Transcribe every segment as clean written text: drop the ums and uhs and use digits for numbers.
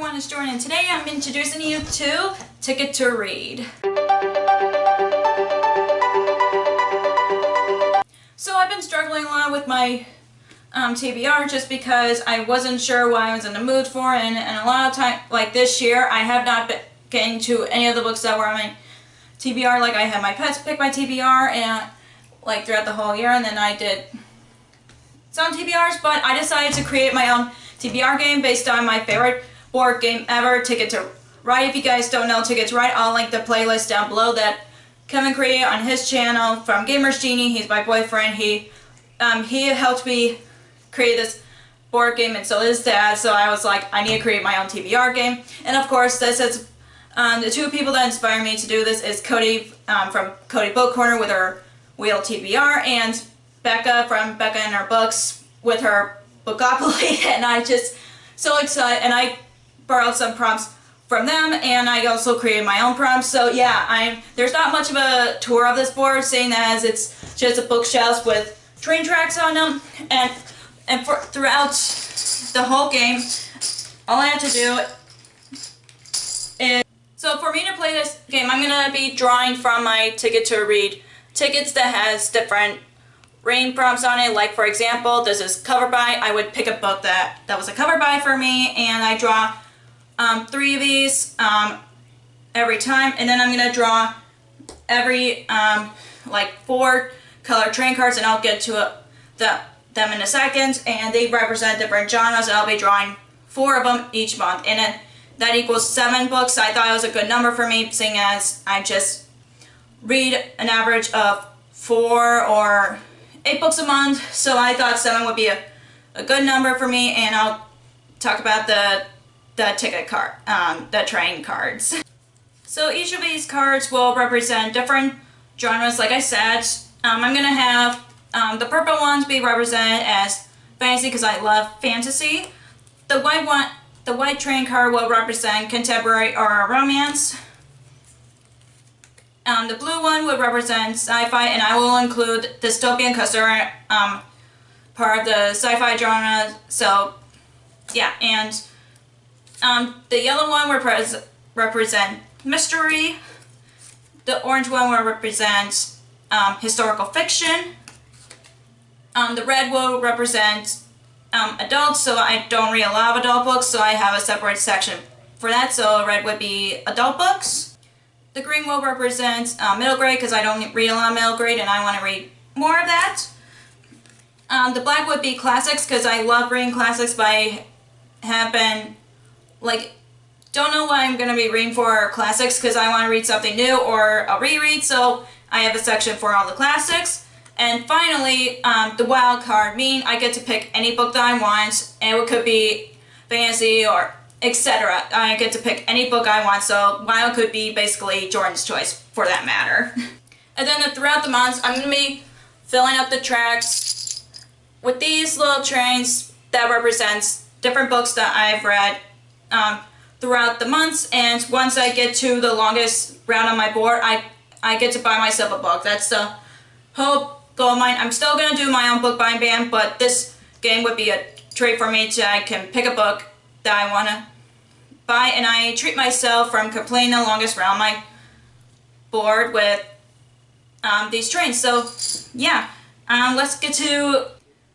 everyone, it's Jordan, and today I'm introducing you to Ticket to Read. So I've been struggling a lot with my TBR just because I wasn't sure what I was in the mood for, and a lot of time, like this year, I have not been getting to any of the books that were on my TBR. Like I had my pets pick my TBR and like throughout the whole year, and then I did some TBRs, but I decided to create my own TBR game based on my favorite board game ever, Ticket to Ride. If you guys don't know Ticket to Ride, I'll link the playlist down below that Kevin created on his channel from Gamers Genie. He's my boyfriend. He helped me create this board game, and so is Dad. So I was like, I need to create my own TBR game. And of course, this is the two people that inspired me to do this is Cody from Cody Book Corner with her Wheel TBR, and Becca from Becca and Her Books with her Bookopoly. And I just so excited, and I borrowed some prompts from them, and I also created my own prompts. So yeah, there's not much of a tour of this board, seeing as it's just a bookshelf with train tracks on them, and throughout the whole game, all I have to do is, so for me to play this game, I'm gonna be drawing from my Ticket to Read tickets that has different reading prompts on it. Like for example, this is cover by. I would pick a book that was a cover by for me, and I draw 3 of these every time, and then I'm gonna draw every like 4 color train cards, and I'll get to them in a second, and they represent different genres, and I'll be drawing 4 of them each month, and then that equals 7 books. I thought it was a good number for me, seeing as I just read an average of 4 or 8 books a month, so I thought 7 would be a good number for me. And I'll talk about the ticket card, the train cards. So each of these cards will represent different genres. Like I said, I'm gonna have the purple ones be represented as fantasy because I love fantasy. The white train card will represent contemporary or romance. The blue one would represent sci-fi, and I will include dystopian because they're part of the sci-fi genre. So yeah, and the yellow one will represent mystery. The orange one will represent historical fiction. The red will represent adults, so I don't read a lot of adult books, so I have a separate section for that, so red would be adult books. The green will represent middle grade because I don't read a lot of middle grade and I want to read more of that. The black would be classics because I love reading classics, but I have been like, don't know what I'm going to be reading for classics because I want to read something new or a reread, so I have a section for all the classics. And finally, the wild card, meaning I get to pick any book that I want, and it could be fantasy or etc. I get to pick any book I want, so wild could be basically Jordan's choice for that matter. And then throughout the months, I'm going to be filling up the tracks with these little trains that represents different books that I've read throughout the months, and once I get to the longest round on my board, I get to buy myself a book. That's the whole goal of mine. I'm still going to do my own book buying ban, but this game would be a treat for me I can pick a book that I want to buy, and I treat myself from completing the longest round on my board with these trains. So yeah, let's get to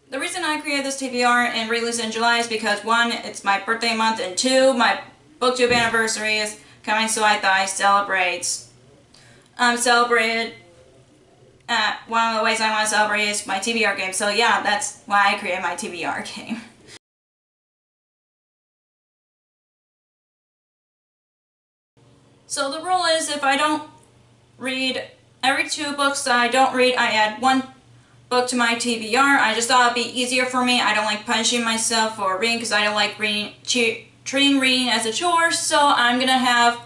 the reason I created this TBR and release in July is because 1, it's my birthday month, and 2, my booktube anniversary is coming, so I thought I celebrated one of the ways I want to celebrate is my TBR game. So yeah, that's why I created my TBR game. So the rule is, if I don't read every 2 books that I don't read, I add 1 book to my TBR. I just thought it'd be easier for me. I don't like punishing myself for reading because I don't like treating reading as a chore. So I'm gonna have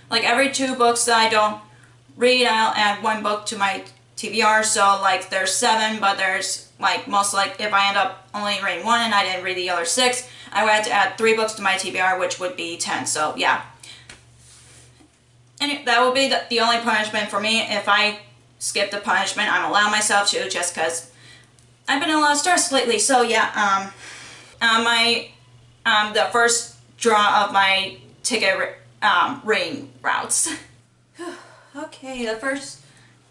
like every 2 books that I don't read, I'll add 1 book to my TBR. So like there's 7, but there's like most, like if I end up only reading 1 and I didn't read the other 6, I would have to add 3 books to my TBR, which would be 10. So yeah. And that will be the only punishment for me. If I skip the punishment, I'm allowing myself to, just because I've been in a lot of stress lately. So yeah, the first draw of my ticket ring routes. Okay, the first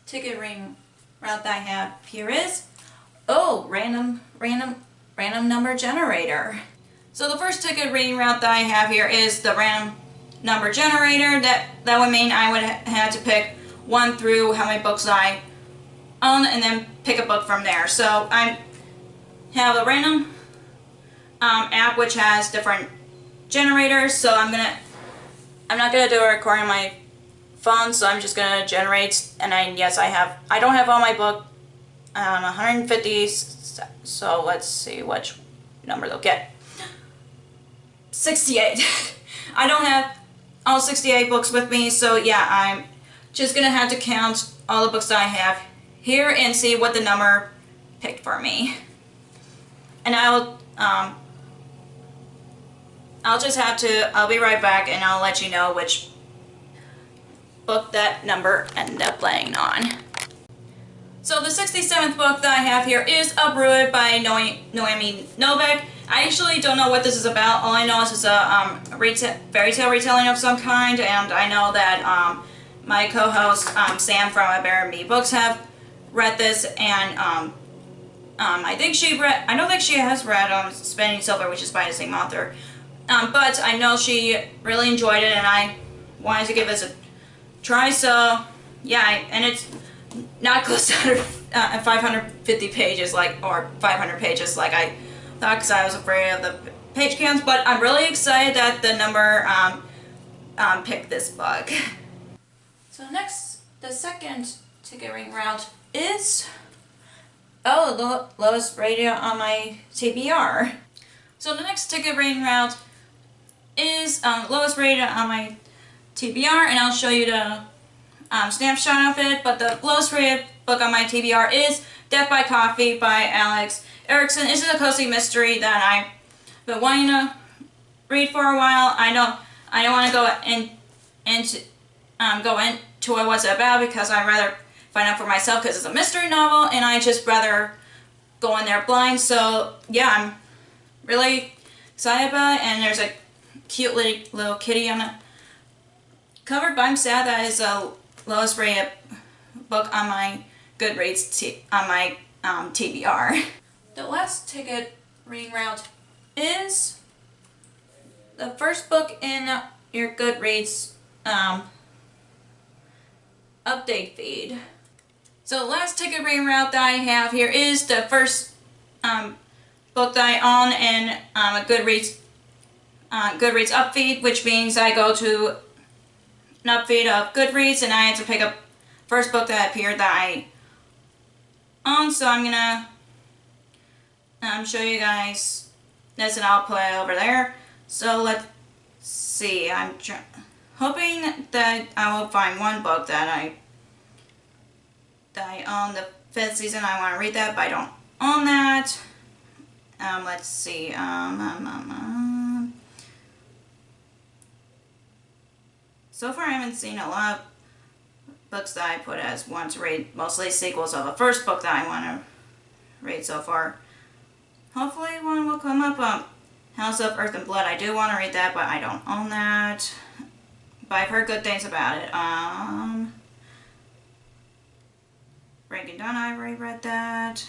ticket ring route that I have here is, random number generator. So the first ticket ring route that I have here is the random number generator. That would mean I would have to pick 1 through how many books I own and then pick a book from there. So I have the random app which has different generators. So I'm not gonna do a recording on my phone, so I'm just gonna generate. And I don't have all my book 150. So let's see which number they'll get. 68. I don't have all 68 books with me, so yeah, I'm just gonna have to count all the books that I have here and see what the number picked for me. And I'll be right back and I'll let you know which book that number ended up laying on. So the 67th book that I have here is Uprooted by Noemi Novak. I actually don't know what this is about. All I know is it's a fairy tale retelling of some kind, and I know that my co-host Sam from A Bear and Me Books have read this, and I don't think she has read Spending Silver, which is by the same author. But I know she really enjoyed it, and I wanted to give this a try. So yeah, and it's not close to 550 pages, or 500 pages, like I thought, because I was afraid of the page counts. But I'm really excited that the number picked this book. So next, the second ticket ring route is the lowest rated on my TBR. So the next ticket ring route is lowest rated on my TBR, and I'll show you the snapshot of it. But the lowest rated book on my TBR is Death by Coffee by Alex Erickson. This is a cozy mystery that I've been wanting to read for a while. I don't want to go into what's it about, because I'd rather find out for myself, because it's a mystery novel and I just rather go in there blind. So yeah, I'm really excited about it, and there's a cute little kitty on the cover. But I'm sad that is the lowest rated book on my Goodreads TBR. The last ticket reading route is the first book in your Goodreads update feed. So the last ticket reading route that I have here is the first book that I own in a Goodreads upfeed, which means I go to an upfeed of Goodreads and I have to pick up first book that appeared that I own. So I'm gonna show you guys this, and I'll put it over there. So let's see. I'm hoping that I will find one book that I own, the 5th season. I want to read that, but I don't own that. Let's see. So far I haven't seen a lot of books that I put as one to read, mostly sequels of the first book that I want to read so far. Hopefully one will come up. House of Earth and Blood, I do want to read that, but I don't own that. But I've heard good things about it. Breaking Dawn, I already read that.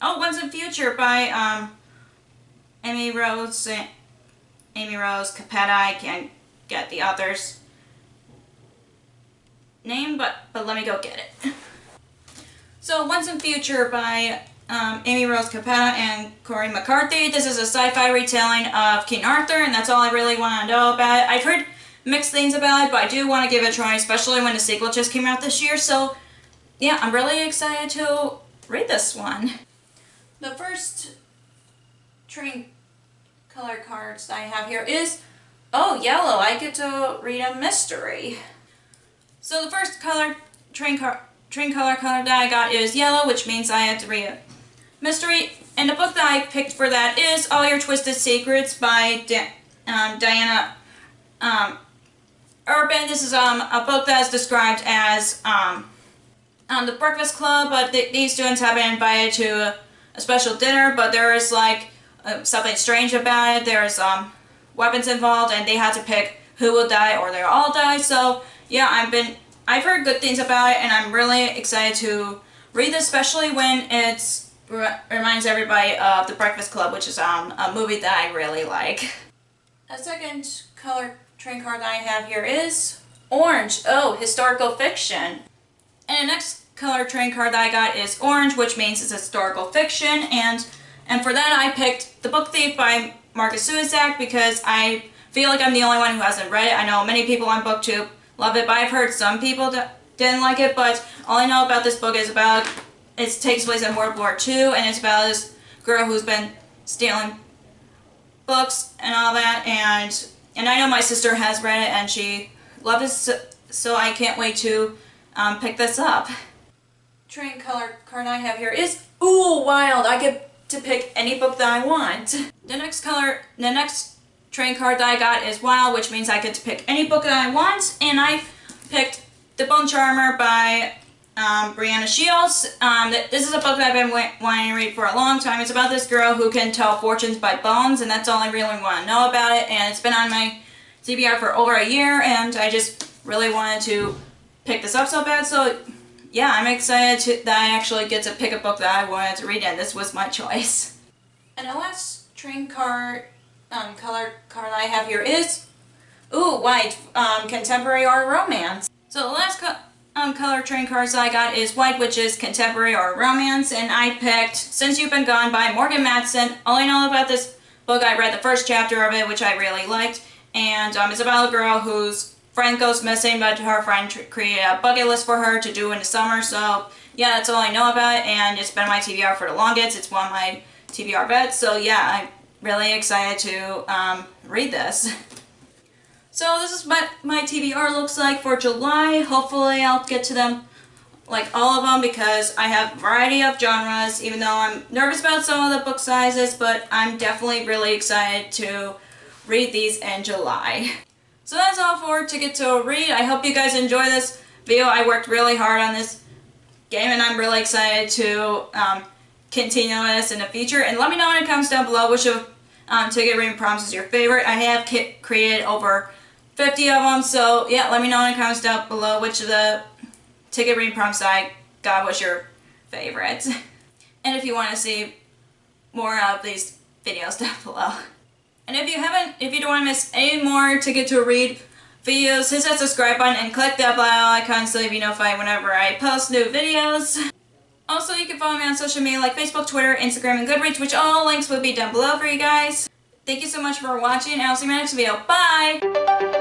Once in Future by Amy Rose Capetta. I can't get the author's name, but let me go get it. So Once in Future by Amy Rose Capetta and Corey McCarthy. This is a sci-fi retelling of King Arthur, and that's all I really want to know about it. I've heard mixed things about it, but I do want to give it a try, especially when the sequel just came out this year. So yeah, I'm really excited to read this one. The first train color cards I have here is, yellow. I get to read a mystery. So the first train color that I got is yellow, which means I have to read a mystery. And the book that I picked for that is All Your Twisted Secrets by Diana Urban. This is a book that is described as the Breakfast Club, but these students have been invited to a special dinner, but there is like something strange about it. There's weapons involved, and they had to pick who will die or they'll all die. So yeah, I've heard good things about it, and I'm really excited to read this, especially when it reminds everybody of The Breakfast Club, which is a movie that I really like. A second color trading card that I have here is orange. Oh, historical fiction. And the next color trading card that I got is orange, which means it's historical fiction, and for that I picked The Book Thief by Marcus Zusak because I feel like I'm the only one who hasn't read it. I know many people on BookTube love it, but I've heard some people didn't like it, but all I know about this book is it takes place in World War II, and it's about this girl who's been stealing books and all that, and I know my sister has read it and she loved it, so I can't wait to pick this up. Trading color card I have here is, ooh, wild. I get to pick any book that I want. The next trading card that I got is wild, which means I get to pick any book that I want, and I picked The Bone Charmer by Brianna Shields. This is a book that I've been wanting to read for a long time. It's about this girl who can tell fortunes by bones, and that's all I really want to know about it, and it's been on my TBR for over a year, and I just really wanted to pick this up so bad, so yeah, I'm excited that I actually get to pick a book that I wanted to read, and this was my choice. And the last trading card color card I have here is, ooh, white, contemporary or romance. So the last color trading cards I got is white, which is contemporary or romance, and I picked Since You've Been Gone by Morgan Matson. All I know about this book, I read the first chapter of it, which I really liked, and it's about a girl whose friend goes missing, but her friend created a bucket list for her to do in the summer, so yeah, that's all I know about it, and it's been my TBR for the longest. It's one of my TBR bets, so yeah, I'm really excited to read this. So this is what my TBR looks like for July. Hopefully I'll get to them, like all of them, because I have a variety of genres, even though I'm nervous about some of the book sizes, but I'm definitely really excited to read these in July. So that's all for Ticket to a Read. I hope you guys enjoy this video. I worked really hard on this game, and I'm really excited to continue this in the future. And let me know in the comments down below which of ticket reading prompts is your favorite. I have created over 50 of them, so yeah, let me know in the comments down below which of the ticket reading prompts I got was your favorite. And if you want to see more of these videos down below. And if you don't want to miss any more Ticket to a Read videos, hit that subscribe button and click that bell icon so you'll be notified whenever I post new videos. Also, you can follow me on social media like Facebook, Twitter, Instagram, and Goodreads, which all links will be down below for you guys. Thank you so much for watching, and I'll see you in my next video. Bye!